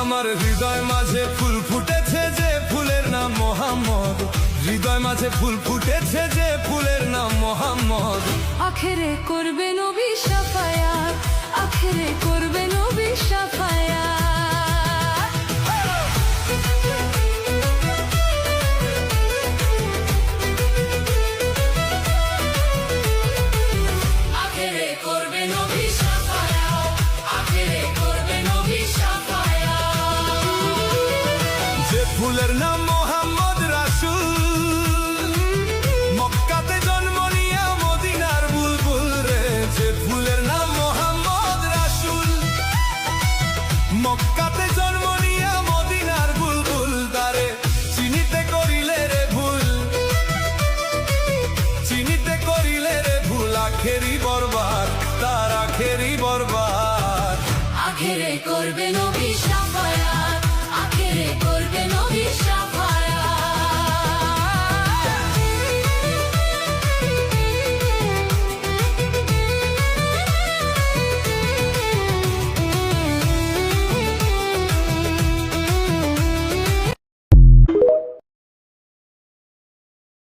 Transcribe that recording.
আমার হৃদয় মাঝে ফুল ফুটেছে যে ফুলের নাম মোহাম্মদ, হৃদয় মাঝে ফুল ফুটেছে যে ফুলের নাম মোহাম্মদ। আখেরে করবে নবী শাফায়াত, আখেরে করবে নবী শাফায়াত। আখেরে করবে নবী শাফায়াত, আখেরে করবে নবী শাফায়াত। যে ফুলের নাম